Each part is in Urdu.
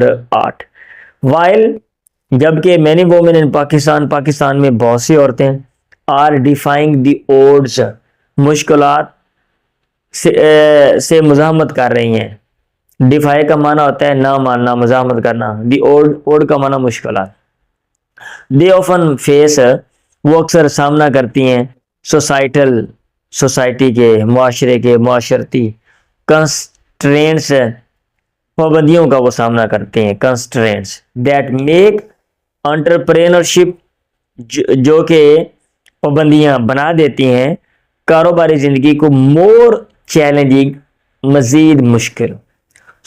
8 وائل جبکہ مینی وومن ان پاکستان میں بہت سی عورتیں آر ڈیفائنگ دی اوڈز مشکلات سے مزاحمت کر رہی ہیں. ڈیفائی کا معنی ہوتا ہے نہ ماننا، مزاحمت کرنا. دی اوڈ کا معنی مشکلات. دے آفن فیس وہ اکثر سامنا کرتی ہیں سوسائٹی کے، معاشرے کے، معاشرتی کنسٹرینٹس پابندیوں کا وہ سامنا کرتے ہیں. کنسٹرینٹس دیٹ میک انٹرپرینرشپ جو کہ پابندیاں بنا دیتی ہیں کاروباری زندگی کو مور چیلنجنگ مزید مشکل.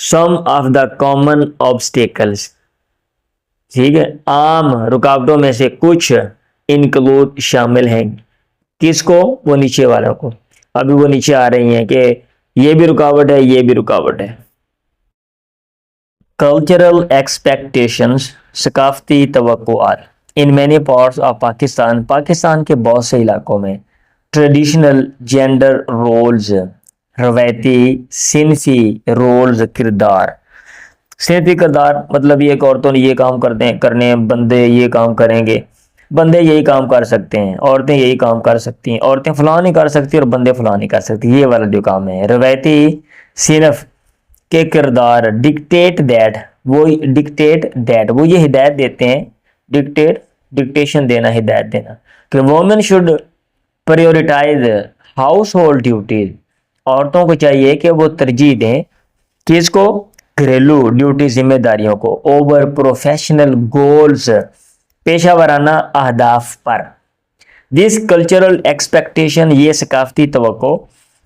سم آف دا کامن آبسٹیکلس ٹھیک ہے، عام رکاوٹوں میں سے کچھ انکلوڈ شامل ہیں. کس کو؟ وہ نیچے والوں کو. ابھی وہ نیچے آ رہی ہیں کہ یہ بھی رکاوٹ ہے، یہ بھی رکاوٹ ہے. کلچرل ایکسپیکٹیشنز ثقافتی توقعات in many parts of Pakistan کے بہت سے علاقوں میں ٹریڈیشنل جینڈر رولز روایتی صنفی رولز صنفی کردار مطلب یہ کہ عورتوں نے یہ کام کرنے ہیں، بندے یہ کام کریں گے، بندے یہی کام کر سکتے ہیں، عورتیں یہی کام کر سکتی ہیں، عورتیں فلاں نہیں کر سکتی اور بندے فلاں نہیں کر سکتے. یہ والا جو کام ہے روایتی صنف کے کردار ڈکٹیٹ دیٹ وہ یہ ہدایت دیتے ہیں. ڈکٹیشن دینا، ہدایت دینا کہ women should prioritize household duties. عورتوں کو چاہیے کہ وہ ترجیح دیں کس کو؟ گھریلو ڈیوٹی ذمہ داریوں کو اوور پروفیشنل گولز پیشہ ورانہ اہداف پر. دس کلچرل ایکسپیکٹیشن یہ ثقافتی توقع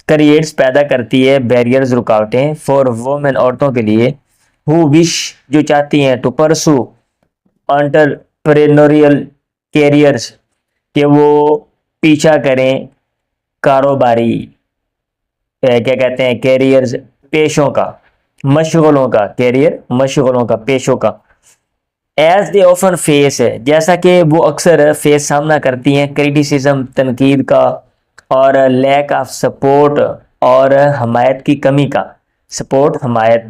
کریٹس پیدا کرتی ہے بیریئرز رکاوٹیں فار وومن عورتوں کے لیے ہو وش جو چاہتی ہیں ٹو پرسو انٹرپرینوریل کیریئرز کہ وہ پیچھا کریں کاروباری کیا کہتے ہیں کیریئرز پیشوں کا، مشغلوں کا. کیریئر مشغلوں کا، پیشوں کا. ایز دے آفن فیس جیسا کہ وہ اکثر سامنا کرتی ہیں کریٹیسزم تنقید کا اور لیک آف سپورٹ اور حمایت کی کمی کا. سپورٹ حمایت،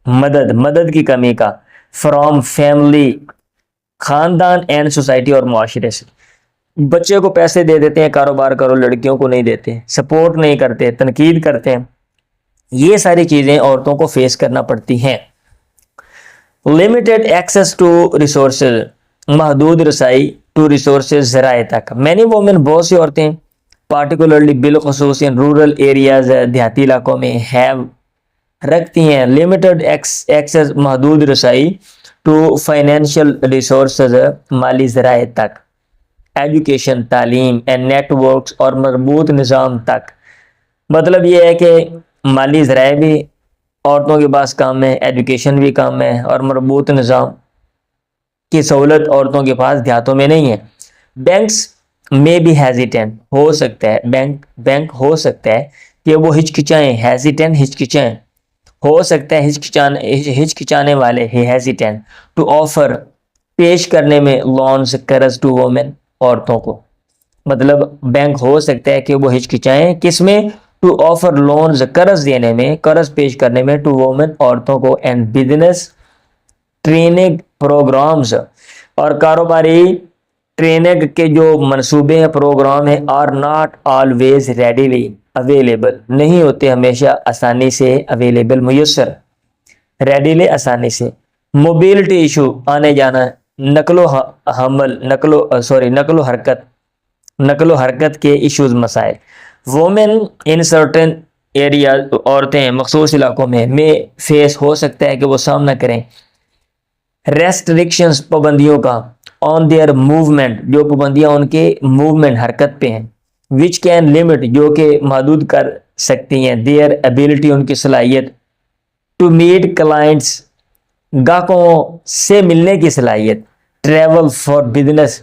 مدد کی کمی کا. فرام فیملی خاندان اینڈ سوسائٹی اور معاشرے سے. بچے کو پیسے دے دیتے ہیں کاروبار کرو، لڑکیوں کو نہیں دیتے، سپورٹ نہیں کرتے، تنقید کرتے ہیں. یہ ساری چیزیں عورتوں کو فیس کرنا پڑتی ہیں. لمیٹڈ ایکسیس ٹو ریسورسز محدود رسائی ٹو ریسورسز ذرائع تک. مینی وومن بہت سی عورتیں پارٹیکولرلی بالخصوص ان رورل ایریاز دیہاتی علاقوں میں ہیو رکھتی ہیں لمیٹڈ ایکسیس محدود رسائی ٹو فائنینشیل ریسورسز مالی ذرائع تک، ایجوکیشن تعلیم اینڈ نیٹ ورکس اور مربوط نظام تک. مطلب یہ ہے کہ مالی ذرائع بھی عورتوں کے پاس کام ہے، ایجوکیشن بھی کام ہے اور مربوط نظام کی سہولت عورتوں کے پاس دیہاتوں میں نہیں ہے. بینکس میں بھی ہیزیٹینٹ ہو سکتا ہے، بینک ہو سکتا ہے کہ وہ ہچکچائیں ہو سکتا ہے ہچکچانے والے ہیزیٹینٹ ٹو آفر پیش کرنے میں لونز قرض ٹو وومن عورتوں کو. مطلب بینک ہو سکتا ہے کہ وہ ہچکچائیں کس میں؟ ٹو آفر لونز قرض دینے میں، قرض پیش کرنے میں ٹو وومن عورتوں کو. اینڈ بزنس ٹریننگ پروگرامز اور کاروباری ٹریننگ کے جو منصوبے ہیں پروگرام ہیں are not always readily available نہیں ہوتے ہمیشہ آسانی سے اویلیبل میسر. ریڈیلی آسانی سے. موبیلٹی ایشو آنے جانا، نقل و حرکت کے ایشوز مسائل. وومن ان سرٹن ایریاز عورتیں مخصوص علاقوں میں فیس ہو سکتا ہے کہ وہ سامنا کریں ریسٹرکشنز پابندیوں کا آن دیئر موومنٹ جو پابندیاں ان کے موومنٹ حرکت پہ ہیں وچ کین لمٹ جو کہ محدود کر سکتی ہیں دیئر ایبلٹی ان کی صلاحیت ٹو میٹ کلائنٹس گاہکوں سے ملنے کی صلاحیت ٹریول فار بزنس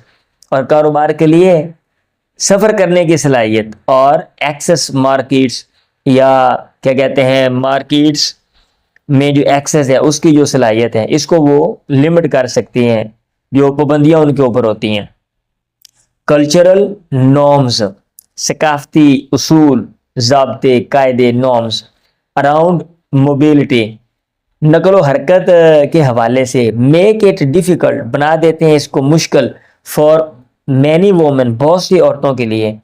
اور کاروبار کے لیے سفر کرنے کی صلاحیت اور ایکسس مارکیٹس یا کیا کہتے ہیں مارکیٹس میں جو ایکسس ہے اس کی جو صلاحیت ہے اس کو وہ لمٹ کر سکتی ہیں جو پابندیاں ان کے اوپر ہوتی ہیں. کلچرل نارمز ثقافتی اصول ضابطے قاعدے نارمز اراؤنڈ موبیلٹی نقل و حرکت کے حوالے سے میک اٹ ڈیفیکلٹ بنا دیتے ہیں اس کو مشکل فار مینی وومن بہت سی عورتوں کے لیے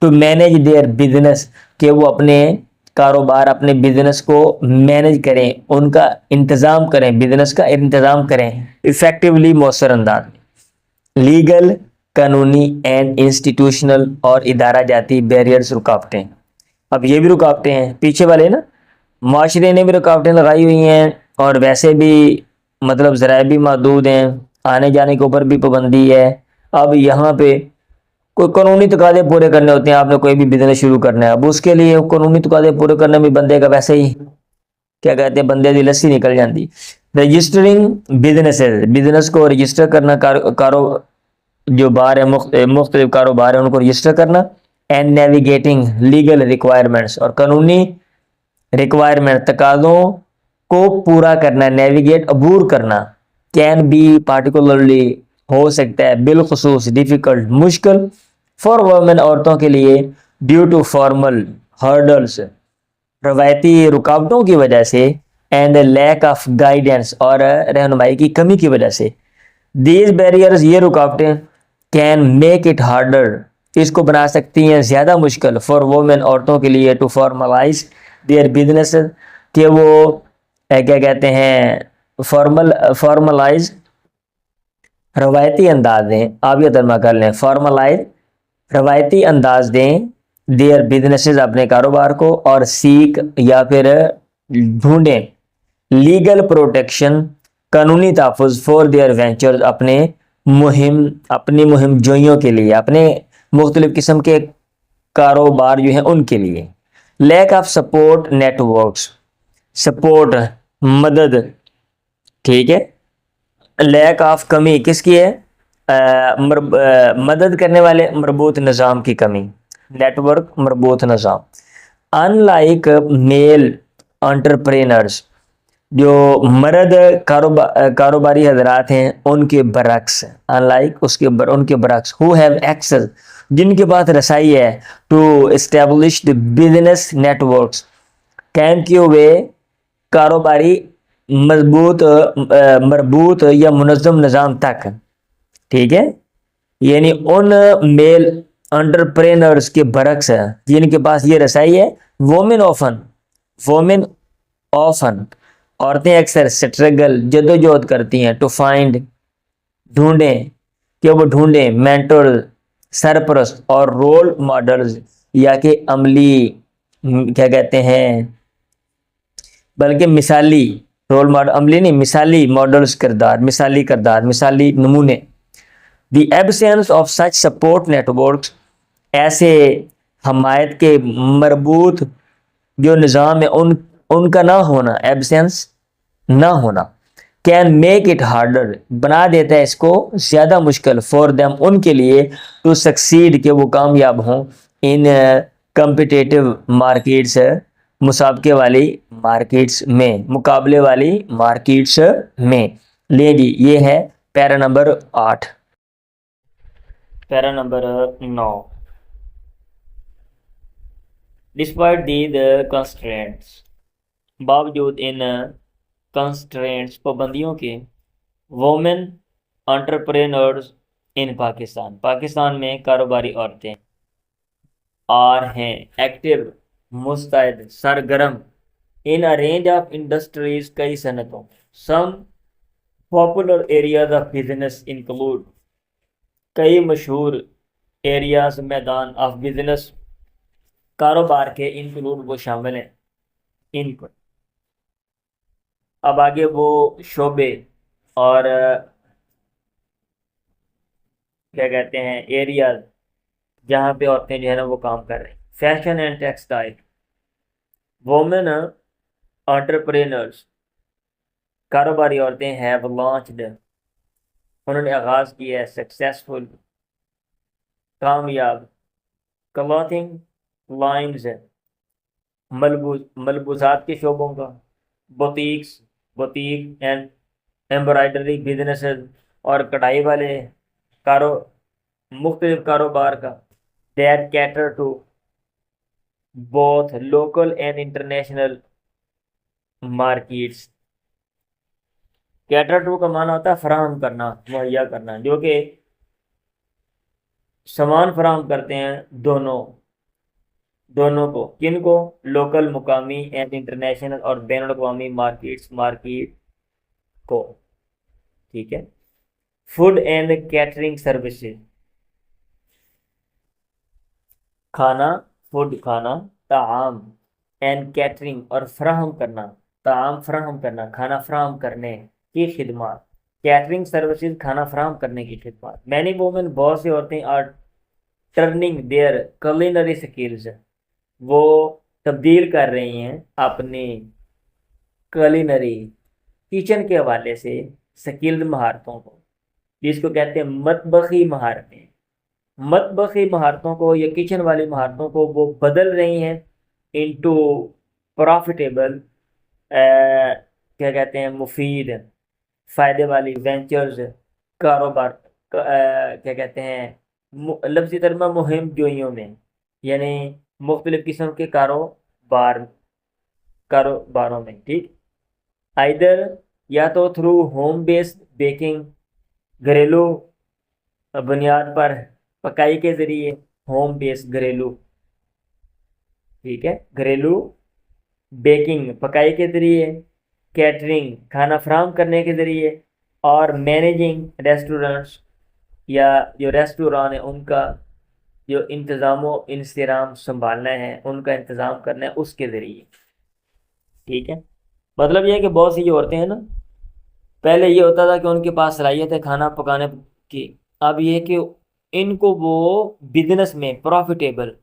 ٹو مینیج دیئر بزنس کہ وہ اپنے کاروبار اپنے بزنس کو مینیج کریں ان کا انتظام کریں بزنس کا انتظام کریں افیکٹولی مؤثر انداز میں لیگل قانونی اینڈ انسٹیٹیوشنل اور ادارہ جاتی بیریئرز رکاوٹیں اب یہ بھی رکاوٹیں ہیں پیچھے والے نا معاشرے نے بھی رکاوٹیں لگائی ہوئی ہیں اور ویسے بھی مطلب ذرائع بھی محدود ہیں آنے جانے کے اوپر بھی پابندی ہے اب یہاں پہ کوئی قانونی تقاضے پورے کرنے ہوتے ہیں آپ نے کوئی بھی بزنس شروع کرنا ہے اب اس کے لیے قانونی تقاضے پورے کرنے میں بندے کا ویسے ہی کیا کہتے ہیں بندے کی لسی نکل جاتی رجسٹرنگ بزنس کو رجسٹر کرنا کارو جو بار ہے مختلف کاروبار ہیں ان کو رجسٹر کرنا اینڈ نیویگیٹنگ لیگل ریکوائرمنٹس اور قانونی ریکوائرمنٹ تقاضوں کو پورا کرنا نیویگیٹ عبور کرنا کین بی پارٹیکولرلی ہو سکتا ہے بالخصوص ڈیفیکلٹ مشکل فار وومن عورتوں کے لیے ڈیو ٹو فارمل ہرڈلس روایتی رکاوٹوں کی وجہ سے اینڈ لیک آف گائیڈنس اور رہنمائی کی کمی کی وجہ سے دیز بیریئرز یہ رکاوٹیں کین میک اٹ ہارڈر اس کو بنا سکتی ہیں زیادہ مشکل فار وومن عورتوں کے لیے ٹو فارملائز دیئر بزنس کہ وہ کیا کہتے ہیں فارملائز روایتی انداز دیں آپ یہ ترجمہ کر لیں فارملائز روایتی انداز دیں دیئر بزنسز اپنے کاروبار کو اور سیک یا پھر ڈھونڈیں لیگل پروٹیکشن قانونی تحفظ فور دیئر وینچرز اپنی مہم جوئیوں کے لیے اپنے مختلف قسم کے کاروبار جو ہیں ان کے لیے lack of support networks support مدد ٹھیک ہے لیک آف کمی کس کی ہے مدد کرنے والے مربوط نظام کی کمی نیٹ ورک مربوط نظام ان لائک میل انٹرپرینرز جو مرد کاروباری حضرات ہیں ان کے برعکس ان لائک ان کے برعکس who have access جن کے پاس رسائی ہے to established business networks قائم کیے ہوئے کاروباری مربوط یا منظم نظام تک ٹھیک ہے یعنی ان میل انٹرپرینرز کے برعکس جن کے پاس یہ رسائی ہے وومن آفن عورتیں اکثر سٹرگل جدوجہد کرتی ہیں ٹو فائنڈ ڈھونڈیں کہ وہ ڈھونڈیں مینٹر سرپرست اور رول ماڈلز یا کہ عملی کیا کہتے ہیں بلکہ مثالی رول ماڈل عملی نہیں مثالی ماڈلز کردار مثالی نمونے the absence of such support networks ایسے حمایت کے مربوط جو نظام ہے ان کا نہ ہونا ایبسینس نہ ہونا کین میک اٹ ہارڈر بنا دیتا ہے اس کو زیادہ مشکل فور دیم ان کے لیے ٹو سکسیڈ کہ وہ کامیاب ہوں ان کمپٹیٹیو مارکیٹس مسابقے والی مارکیٹس میں مقابلے والی مارکیٹس میں لے جی یہ ہے پیرا number 8 para number 9 despite these constraints باوجود ان کنسٹرینٹس پابندیوں کے وومن انٹرپرینرز ان پاکستان میں کاروباری عورتیں ہیں ایکٹیو مستعد سرگرم ان رینج آف انڈسٹریز کئی صنعتوں some popular areas of business include کئی مشہور ایریاز میدان آف بزنس کاروبار کے انکلوڈ وہ شامل ہیں ان کو اب آگے وہ شعبے اور کیا کہتے ہیں ایریاز جہاں پہ عورتیں جو ہے نا وہ کام کر رہے ہیں فیشن اینڈ ٹیکسٹائل وومن انٹرپرینرز کاروباری عورتیں ہیو لانچڈ انہوں نے آغاز کیا ہے سکسیسفل کامیاب کلاتھنگ لائنز ملبوسات کے شعبوں کا بوتیک اینڈ ایمبرائڈری بزنسز اور کڑھائی والے مختلف کاروبار کا that cater to both local and international markets cater to کا معنی ہوتا ہے فراہم کرنا، مہیا کرنا، جو کہ سامان فراہم کرتے ہیں دونوں کو، کن کو؟ لوکل، مقامی اینڈ انٹرنیشنل، اور بین الاقوامی مارکیٹ کو، ٹھیک ہے۔ فوڈ اینڈ کیٹرنگ سروسز، کھانا، طعام، اینڈ کیٹرنگ، اور فراہم کرنا، طعام فراہم کرنا، کھانا فراہم کرنے کی خدمات، کیٹرنگ سروسز، کھانا فراہم کرنے کی خدمات۔ مینی وومن، بہت سی عورتیں، آر ٹرننگ دیئر کلینری سکلز، وہ تبدیل کر رہی ہیں اپنی کلینری، کچن کے حوالے سے سکلڈ مہارتوں کو، جس کو کہتے ہیں مطبخی مہارتیں، مطبخی مہارتوں کو یا کچن والی مہارتوں کو وہ بدل رہی ہیں انٹو پروفیٹیبل، کیا کہتے ہیں، مفید، فائدے والی وینچرز، کاروبار، کیا کہتے ہیں، لفظی ترجمہ مہم جوئیوں میں، یعنی مختلف قسم کے کاروباروں میں، ٹھیک۔ آئدر، یا تو تھرو ہوم بیسڈ بیکنگ، گھریلو بنیاد پر پکائی کے ذریعے، ہوم بیس گھریلو، ٹھیک ہے، گھریلو بیکنگ پکائی کے ذریعے، کیٹرنگ کھانا فراہم کرنے کے ذریعے، اور مینیجنگ ریسٹورنٹس، یا جو ریسٹوران ہے ان کا جو انتظام و انصرام سنبھالنا ہے، ان کا انتظام کرنا ہے، اس کے ذریعے، ٹھیک ہے۔ مطلب یہ ہے کہ بہت سی جو عورتیں ہیں نا، پہلے یہ ہوتا تھا کہ ان کے پاس صلاحیت ہے کھانا پکانے کی، اب یہ کہ ان کو وہ بزنس میں پروفیٹیبل،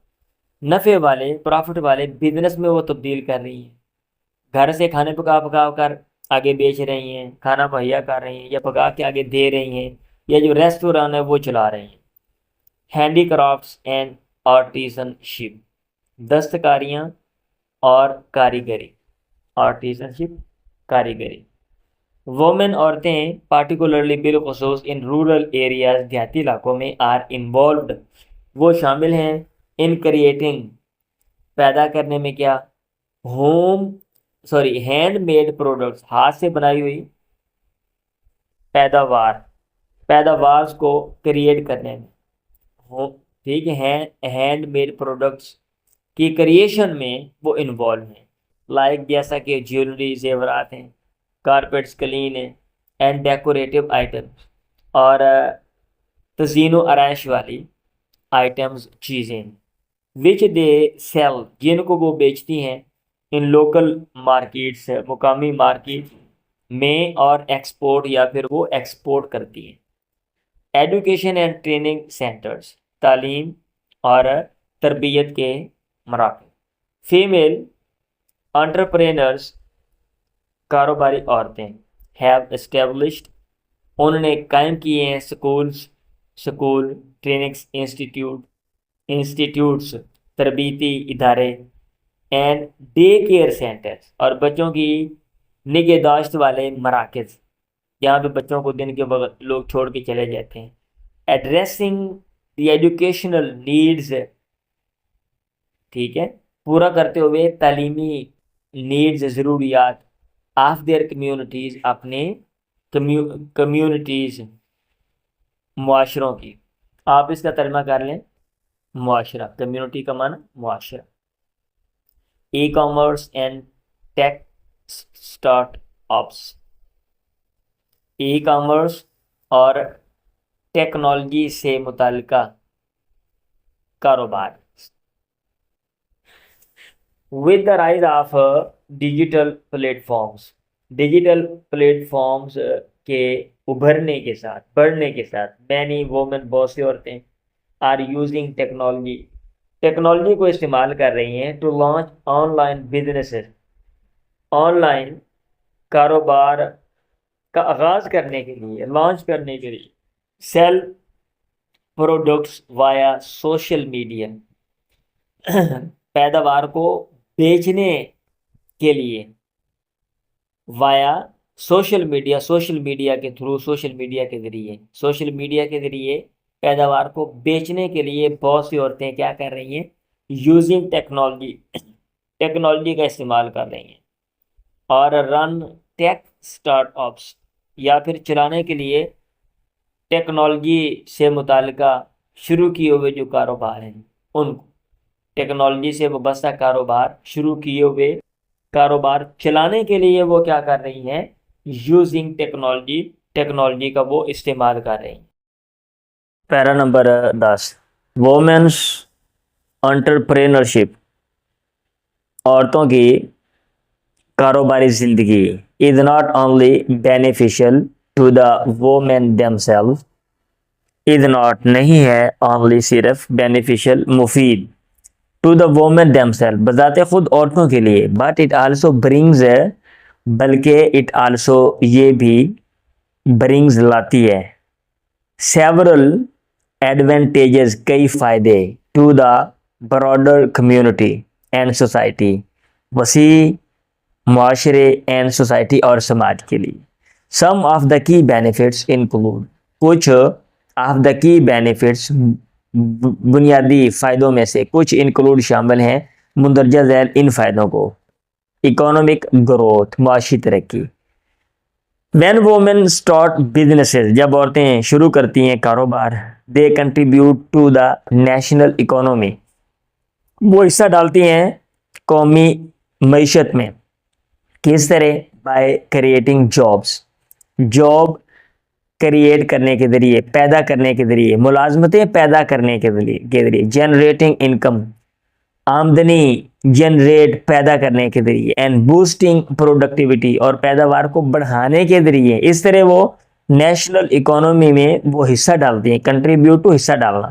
پروفٹ والے بزنس میں وہ تبدیل کر رہی ہیں، گھر سے کھانے پکا کر آگے بیچ رہی ہیں، کھانا مہیا کر رہی ہیں، یا پکا کے آگے دے رہی ہیں، یا جو ریسٹوران ہے وہ چلا رہی ہیں۔ ہینڈی کرافٹس اینڈ آرٹیزن شپ، دستکاریاں اور کاریگری، آرٹیزن شپ کاریگری۔ وومن، عورتیں، پارٹیکولرلی بالخصوص ان رورل ایریاز، دیہاتی علاقوں میں، آر انوالوڈ، وہ شامل ہیں، ان کریٹنگ، پیدا کرنے میں، کیا؟ ہینڈ میڈ پروڈکٹس، ہاتھ سے بنائی ہوئی پیداوار کو کریٹ کرنے میں، ٹھیک ہے، ہینڈ میڈ پروڈکٹس کی کریشن میں وہ انوالو ہیں، لائک جیسا کہ جیولری، زیورات ہیں، کارپیٹس، کلین ہیں، اینڈ ڈیکوریٹو آئٹمس، اور تزئین و آرائش والی آئٹمز، چیزیں، وچ دے سیل، جن کو وہ بیچتی ہیں، ان لوکل مارکیٹس، مقامی مارکیٹ میں، اور ایکسپورٹ، یا پھر وہ ایکسپورٹ کرتی ہیں۔ ایڈوکیشن اینڈ ٹریننگ سینٹرز، تعلیم اور تربیت کے مراکز۔ فیمیل انٹرپرینرز، کاروباری عورتیں، ہیو اسٹیبلشڈ، انہوں نے قائم کیے ہیں، سکول، ٹریننگ انسٹیٹیوٹس، تربیتی ادارے، اینڈ ڈے کیئر سینٹرز، اور بچوں کی نگہداشت والے مراکز، جہاں پہ بچوں کو دن کے وقت لوگ چھوڑ کے چلے جاتے ہیں۔ ایڈریسنگ دی ایجوکیشنل نیڈز، ٹھیک ہے، پورا کرتے ہوئے تعلیمی نیڈز، ضروریات، آف دیئر کمیونٹیز، اپنے کمیونٹیز، معاشروں کی۔ آپ اس کا ترجمہ کر لیں، معاشرہ، کمیونٹی کا معنی معاشرہ۔ E commerce and tech startups, e commerce اور ٹیکنالوجی سے متعلقہ کاروبار۔ with the rise of digital platforms کے ابھرنے کے ساتھ، بڑھنے کے ساتھ، many women، بہت سی عورتیں، are using ٹیکنالوجی کو استعمال کر رہی ہیں to launch on line businesses, on line کاروبار کا آغاز کرنے کے لیے، لانچ کرنے کے لیے، سیل پروڈکٹس وایا سوشل میڈیا، پیداوار کو بیچنے کے لیے وایا سوشل میڈیا کے تھرو، سوشل میڈیا کے ذریعے پیداوار کو بیچنے کے لیے بہت سی عورتیں کیا کر رہی ہیں؟ یوزنگ ٹیکنالوجی کا استعمال کر رہی ہیں، اور رن ٹیک اسٹارٹ اپس، یا پھر چلانے کے لیے ٹیکنالوجی سے متعلقہ شروع کیے ہوئے جو کاروبار ہیں ان کو، ٹیکنالوجی سے وابستہ کاروبار، شروع کیے ہوئے کاروبار چلانے کے لیے وہ کیا کر رہی ہیں؟ یوزنگ ٹیکنالوجی، ٹیکنالوجی کا وہ استعمال کر رہی ہیں۔ پیرا نمبر 10، وومنس انٹرپرینرشپ، عورتوں کی کاروباری زندگی is not only beneficial to the women them self, is not نہیں ہے اونلی صرف بینیفیشل مفید، to the women them self بذات خود عورتوں کے لیے، بٹ اٹ آلسو برنگز بلکہ اٹ آلسو یہ بھی برنگز لاتی ہے، سیورل ایڈوانٹیجز کئی فائدے، to the broader community and society وسیع معاشرے اینڈ سوسائٹی اور سماج کے لیے۔ سم آف دا کی بینیفٹس انکلوڈ، کچھ آف دا کی بینیفٹس بنیادی فائدوں میں سے کچھ انکلوڈ شامل ہیں مندرجہ ذیل ان فائدوں کو: اکنامک گروتھ، معاشی ترقی، وین وومن اسٹارٹ بزنسز جب عورتیں شروع کرتی ہیں کاروبار، they contribute to the national economy وہ حصہ ڈالتی ہیں قومی معیشت میں، کس طرح؟ By creating jobs, job create کرنے کے ذریعے، پیدا کرنے کے ذریعے، ملازمتیں پیدا کرنے کے ذریعے، جنریٹنگ انکم آمدنی جنریٹ پیدا کرنے کے ذریعے، اینڈ بوسٹنگ پروڈکٹیوٹی اور پیداوار کو بڑھانے کے ذریعے، اس طرح وہ نیشنل اکانومی میں وہ حصہ ڈالتی ہیں، کنٹریبیوٹ ٹو حصہ ڈالنا۔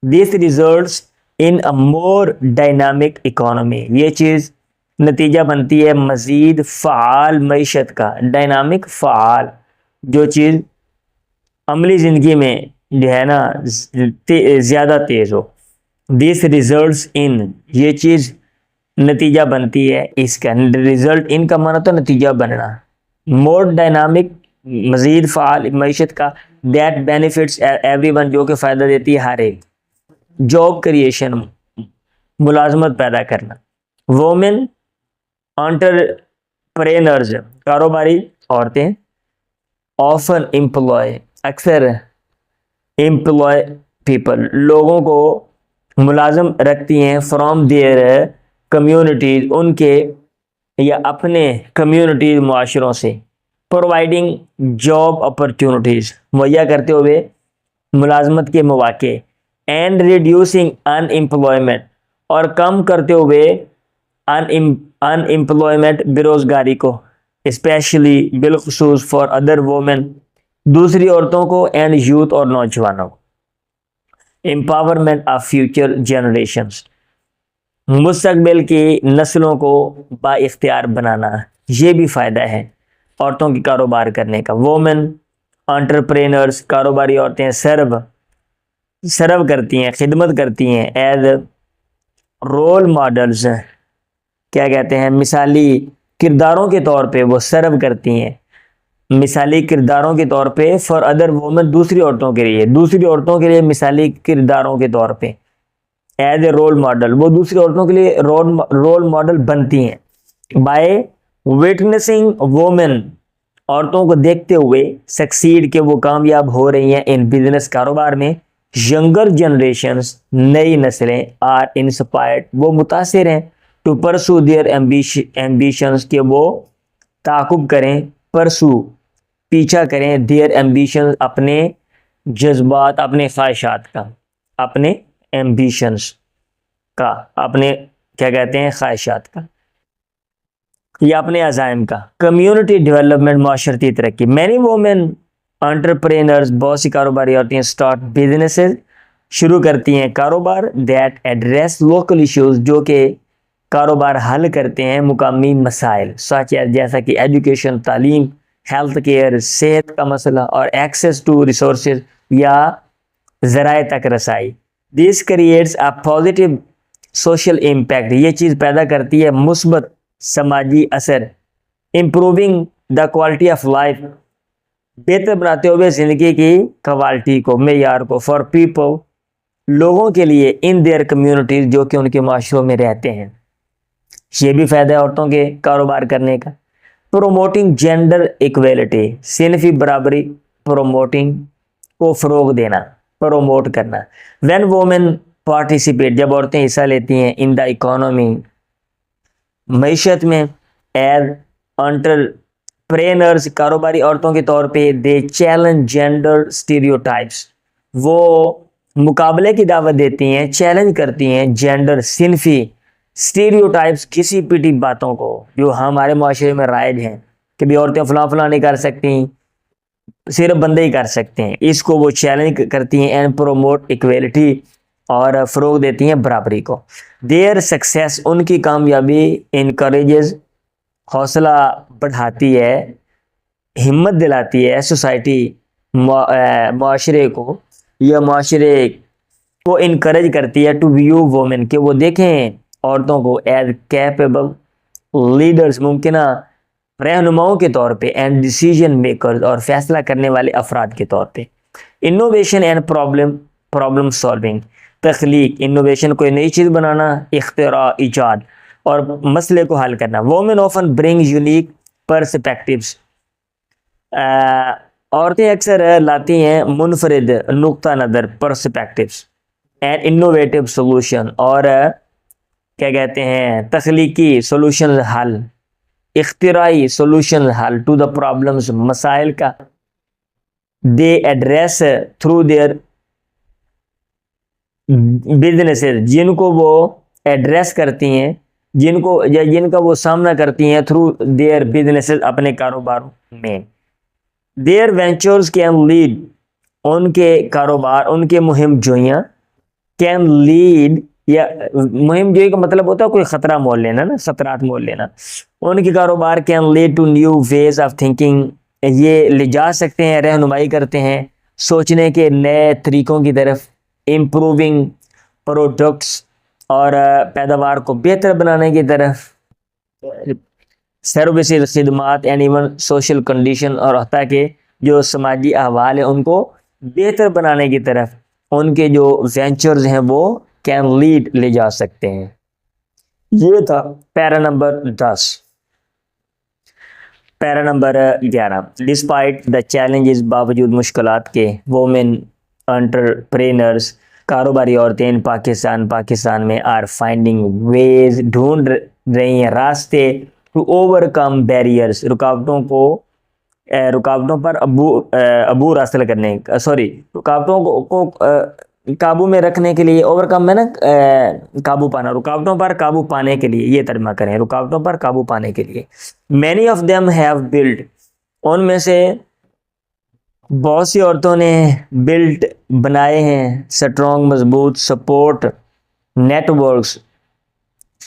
This results in a more dynamic economy, یہ چیز نتیجہ بنتی ہے مزید فعال معیشت کا، ڈائنامک فعال، جو چیز عملی زندگی میں جو ہے نا زیادہ تیز ہو۔ دس ریزلٹس ان، یہ چیز نتیجہ بنتی ہے اس کا، ریزلٹ ان کا معنی تو نتیجہ بننا، مور ڈائنامک مزید فعال معیشت کا، دیٹ بینیفٹس ایوری ون جو کہ فائدہ دیتی ہے ہر ایک، جاب کریشن ملازمت پیدا کرنا، وومن انٹرپرینرز کاروباری عورتیں، آفن امپلائے اکثر، امپلائے پیپل لوگوں کو ملازم رکھتی ہیں، فرام دیئر کمیونٹیز ان کے یا اپنے کمیونٹیز معاشروں سے، پرووائڈنگ جاب اپرچونٹیز مہیا کرتے ہوئے ملازمت کے مواقع، اینڈ ریڈیوسنگ ان امپلائمنٹ اور کم کرتے ہوئے ان امپلائمنٹ بے روزگاری کو، اسپیشلی بالخصوص فار ادر وومن دوسری عورتوں کو، اینڈ یوتھ اور نوجوانوں کو، امپاورمنٹ آف فیوچر جنریشنز مستقبل کی نسلوں کو با اختیار بنانا، یہ بھی فائدہ ہے عورتوں کی کاروبار کرنے کا۔ وومن انٹرپرینرز کاروباری عورتیں سرو کرتی ہیں، خدمت کرتی ہیں، ایز رول ماڈلز کیا کہتے ہیں، مثالی کرداروں کے طور پہ وہ سرو کرتی ہیں، مثالی کرداروں کے طور پہ، فار ادر وومن دوسری عورتوں کے لیے مثالی کرداروں کے طور پہ، ایز اے رول ماڈل وہ دوسری عورتوں کے لیے رول ماڈل بنتی ہیں، بائی وٹنسنگ وومن عورتوں کو دیکھتے ہوئے، سکسیڈ کہ وہ کامیاب ہو رہی ہیں، ان بزنس کاروبار میں، ینگر جنریشنز نئی نسلیں، آر انسپائرڈ وہ متاثر ہیں، ٹو پرسو دیئر ایمبیشنز کہ وہ تعاقب کریں، پرسو پیچھا کریں، دیئر ایمبیشنز اپنے جذبات، اپنے خواہشات کا، اپنے ایمبیشنز کا، اپنے کیا کہتے ہیں خواہشات کا یا اپنے عزائم کا۔ کمیونٹی ڈیولپمنٹ معاشرتی ترقی، مینی وومن انٹرپرینرز بہت سی کاروباری عورتیں اسٹارٹ بزنسز شروع کرتی ہیں کاروبار، دیٹ ایڈریس لوکل ایشوز جو کہ کاروبار حل کرتے ہیں مقامی مسائل، سچ جیسا کہ ایجوکیشن تعلیم، ہیلتھ کیئر صحت کا مسئلہ، اور ایکسیس ٹو ریسورسز یا ذرائع تک رسائی۔ This creates a positive social impact یہ چیز پیدا کرتی ہے مثبت سماجی اثر، improving the quality of life بہتر بناتے ہوئے زندگی کی کوالٹی کو، معیار کو، فار پیپل لوگوں کے لیے، ان دیئر کمیونٹیز جو کہ ان کے معاشروں میں رہتے ہیں۔ یہ بھی فائدہ ہے عورتوں کے کاروبار کرنے کا۔ پروموٹنگ جینڈر ایکویلٹی، صنفی برابری، پروموٹنگ کو فروغ دینا، پروموٹ کرنا. وین وومن پارٹیسپیٹ، جب عورتیں حصہ لیتی ہیں، ان دا اکانومی، معیشت میں، ایز انٹرپرینرز، کاروباری عورتوں کے طور پہ، دے چیلنج جینڈر اسٹیریوٹائپس، وہ مقابلے کی دعوت دیتی ہیں، چیلنج کرتی ہیں جینڈر صنفی اسٹیریوٹائپس، کسی پیٹی باتوں کو جو ہمارے معاشرے میں رائج ہیں کہ بھی عورتیں فلاں فلاں نہیں کر سکتی، صرف بندے ہی کر سکتے ہیں. اس کو وہ چیلنج کرتی ہیں اینڈ پروموٹ ایکویلٹی، اور فروغ دیتی ہیں برابری کو. دیئر سکسیس، ان کی کامیابی، انکریجز، حوصلہ بڑھاتی ہے، ہمت دلاتی ہے سوسائٹی، معاشرے کو، یا معاشرے کو انکریج کرتی ہے ٹو ویو وومن، کہ وہ دیکھیں عورتوں کو ایز کیپیبل لیڈرز، ممکنہ رہنماؤں کے طور پہ، اینڈ ڈیسیجن میکرز، اور فیصلہ کرنے والے افراد کے طور پہ. انوویشن اینڈ پرابلم سالونگ، تخلیق، انوویشن کوئی نئی چیز بنانا، اختراع، ایجاد، اور مسئلے کو حل کرنا. وومن آفن برنگ یونیک پرسپیکٹیوز، عورتیں اکثر لاتی ہیں منفرد نقطہ نظر، پرسپیکٹیوز، اینڈ انوویٹیو سولوشن، اور کیا کہتے ہیں تخلیقی سولوشن حل، اختراعی سولوشن حل، ٹو دا پرابلمز، مسائل کا. دے ایڈریس تھرو دیئر بزنسز، جن کو وہ ایڈریس کرتی ہیں، جن کا وہ سامنا کرتی ہیں، تھرو دیئر بزنسز، اپنے کاروباروں میں. دیئر وینچرز کین لیڈ، ان کے کاروبار، ان کے مہم جوئیاں، کین لیڈ، یا مہم جوئی کا مطلب ہوتا ہے کوئی خطرہ مول لینا نا، خطرات مول لینا. ان کے کاروبار can lead to new ways of thinking, یہ لے جا سکتے ہیں، رہنمائی کرتے ہیں سوچنے کے نئے طریقوں کی طرف. امپروونگ پروڈکٹس، اور پیداوار کو بہتر بنانے کی طرف. سروسز، خدمات، اینڈ ایون سوشل کنڈیشن، اور حتیٰ کہ جو سماجی احوال ہیں ان کو بہتر بنانے کی طرف ان کے جو وینچرز ہیں وہ کین لیڈ، لے جا سکتے ہیں. یہ تھا para number 10. Para number 11. Despite the challenges, باوجود مشکلات کے، وومن انٹرپرینرز، کاروباری عورتیں ان پاکستان میں، آر فائنڈنگ ویز، ڈھونڈ رہی ہیں راستے، ٹو اوور کم بیریئرز، رکاوٹوں پر عبور حاصل کرنے، رکاوٹوں کو قابو میں رکھنے کے لیے. اوور کم میں نا قابو پانا، رکاوٹوں پر قابو پانے کے لیے، یہ ترجمہ کریں، رکاوٹوں پر قابو پانے کے لیے. Many of them have build, ان میں سے بہت سی عورتوں نے بلڈ، بنائے ہیں، سٹرونگ، مضبوط، سپورٹ نیٹ ورکس،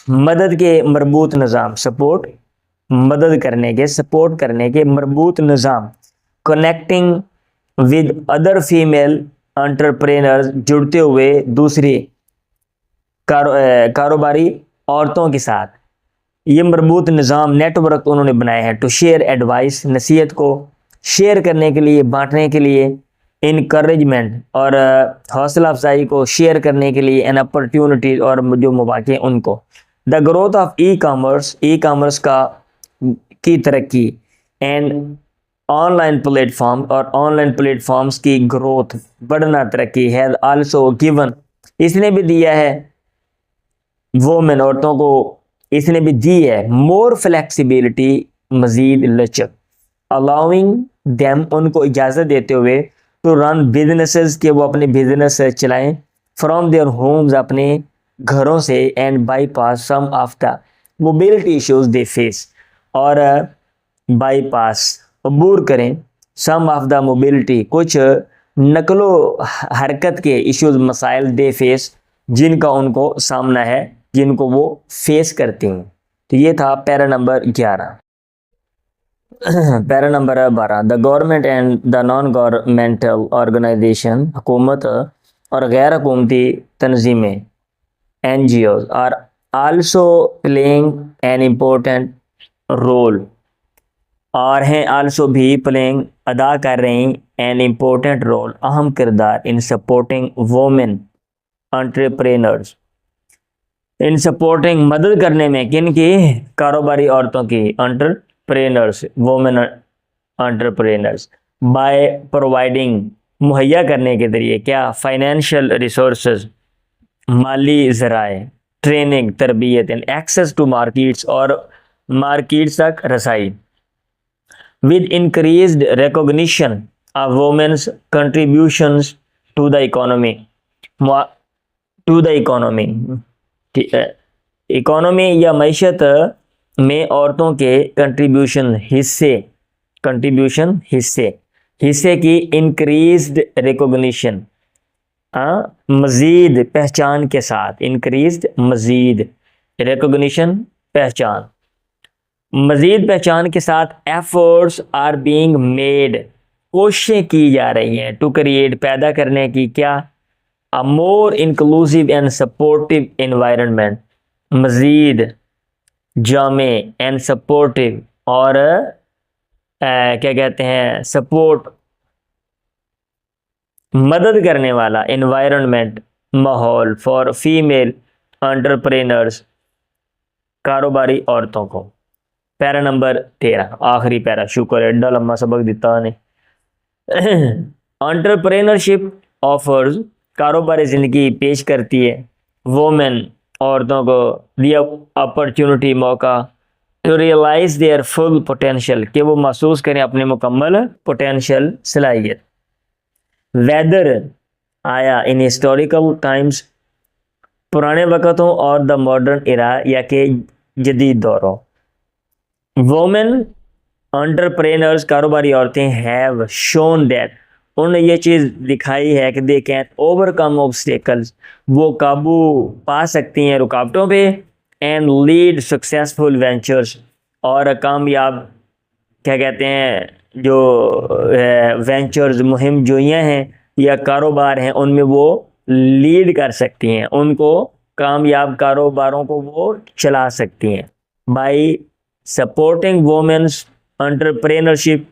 مدد کے مربوط نظام، سپورٹ مدد کرنے کے، سپورٹ کرنے کے مربوط نظام. کنیکٹنگ ود ادر فیمیل انٹرپرینرز، جڑتے ہوئے دوسری کاروباری عورتوں کے ساتھ، یہ مربوط نظام، نیٹ ورک انہوں نے بنائے ہیں. ٹو شیئر ایڈوائس، نصیحت کو شیئر کرنے کے لیے، بانٹنے کے لیے. انکریجمنٹ، اور حوصلہ افزائی کو شیئر کرنے کے لیے. این اپرچونٹیز، اور جو مواقع ان کو. The growth of e commerce کی ترقی، and on line plate form, اور آن لائن پلیٹ فارمز کی گروتھ، بڑھنا، ترقی. ہیز آلسو گیون، اس نے بھی دیا ہے وومن، عورتوں کو اس نے بھی دی ہے، مور فلیکسیبلٹی، مزید لچک. الاؤنگ دیم، ان کو اجازت دیتے ہوئے، ٹو رن بزنسز، کہ وہ اپنے بزنس چلائیں، فرام دیئر ہومز، اپنے گھروں سے. And bypass some of the mobility issues they face, اور بائی پاس، عبور کریں، سم آف دا موبلٹی، کچھ نقل و حرکت کے ایشوز، مسائل، دے فیس، جن کا ان کو سامنا ہے، جن کو وہ فیس کرتی ہیں. تو یہ تھا para number 11. Para number 12. The government and the non governmental organization, حکومت اور غیر حکومتی تنظیمیں، NGOs are also playing an important role, اور ہیں آلسو بھی، پلینگ ادا کر رہی، این امپورٹنٹ رول، اہم کردار، in supporting women entrepreneurs, in supporting, مدد کرنے میں، کن کی، کاروباری عورتوں کی، entrepreneurs women entrepreneurs by providing مہیا کرنے کے ذریعے کیا فائنینشیل ریسورسز مالی ذرائع ٹریننگ تربیت اینڈ ایکسیس ٹو مارکیٹس اور مارکیٹس تک رسائی with increased recognition of women's contributions to the economy economy یا معیشت میں عورتوں کے حصے کی انکریزڈ ریکوگنیشن مزید پہچان کے ساتھ مزید پہچان کے ساتھ ایفرٹس آر بینگ میڈ کوششیں کی جا رہی ہیں ٹو کریٹ پیدا کرنے کی کیا مور انکلوسیو اینڈ سپورٹیو انوائرمنٹ مزید جامع اینڈ سپورٹیو اور سپورٹ مدد کرنے والا انوائرمنٹ ماحول فار فیمیل انٹرپرینرز کاروباری عورتوں کو. پیرا نمبر 13 آخری پیرا. شکر ہے ایڈا لمبا سبق دیتا نے. انٹرپرینرشپ آفرز کاروباری زندگی پیش کرتی ہے وومن عورتوں کو دی اپرچونٹی موقع to realise their full potential کہ وہ محسوس کریں اپنے مکمل پوٹینشیل صلاحیت. ویدر آیا ان ہسٹوریکل ٹائمز پرانے وقتوں اور دا ماڈرن ایرا یا کہ جدید دوروں. وومن انٹرپرینرز کاروباری عورتیں ہیو شون دیٹ انہوں نے یہ چیز دکھائی ہے کہ they can over come obstacles وہ قابو پا سکتی ہیں رکاوٹوں پہ اینڈ لیڈ سکسیزفل وینچرز اور کامیاب جو وینچرز مہم جوئیاں ہیں یا کاروبار ہیں ان میں وہ لیڈ کر سکتی ہیں ان کو کامیاب کاروباروں کو وہ چلا سکتی ہیں. بائی سپورٹنگ وومنس انٹرپرینرشپ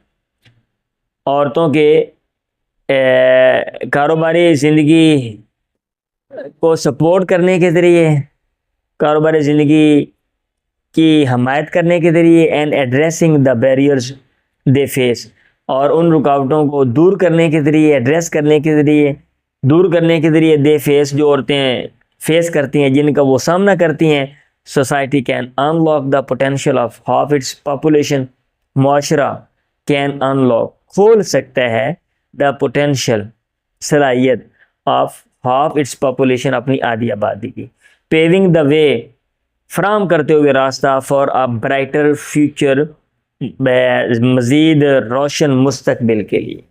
عورتوں کے کاروباری زندگی کو سپورٹ کرنے کے ذریعے کاروباری زندگی کی حمایت کرنے کے ذریعے and addressing the barriers they face اور ان رکاوٹوں کو دور کرنے کے ذریعے دور کرنے کے ذریعے دے فیس جو عورتیں فیس کرتی ہیں جن کا وہ سامنا کرتی ہیں. Society can unlock the potential of half its population معاشرہ کین ان لاک کھول سکتا ہے دا پوٹینشیل صلاحیت آف ہاف اٹس پاپولیشن اپنی آدھی آبادی کی. پیونگ دا وے فراہم کرتے ہوئے راستہ فار اے برائٹر فیوچر مزید روشن مستقبل کے لیے.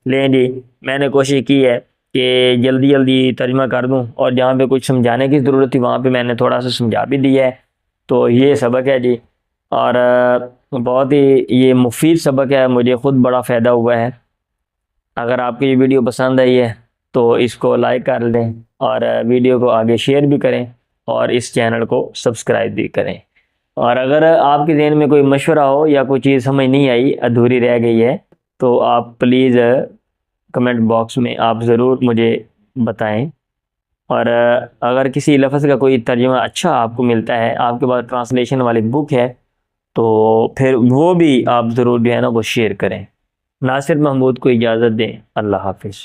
لیں جی میں نے کوشش کی ہے کہ جلدی ترجمہ کر دوں اور جہاں پہ کچھ سمجھانے کی ضرورت تھی وہاں پہ میں نے تھوڑا سا سمجھا بھی دیا ہے. تو یہ سبق ہے جی اور بہت ہی یہ مفید سبق ہے مجھے خود بڑا فائدہ ہوا ہے. اگر آپ کو یہ ویڈیو پسند آئی ہے تو اس کو لائک کر دیں اور ویڈیو کو آگے شیئر بھی کریں اور اس چینل کو سبسکرائب بھی کریں. اور اگر آپ کے ذہن میں کوئی مشورہ ہو یا کوئی چیز سمجھ نہیں آئی ادھوری رہ گئی ہے تو آپ پلیز کمنٹ باکس میں آپ ضرور مجھے بتائیں. اور اگر کسی لفظ کا کوئی ترجمہ اچھا آپ کو ملتا ہے آپ کے پاس ٹرانسلیشن والی بک ہے تو پھر وہ بھی آپ ضرور جو ہے نا وہ شیئر کریں. ناصر محمود کو اجازت دیں. اللہ حافظ.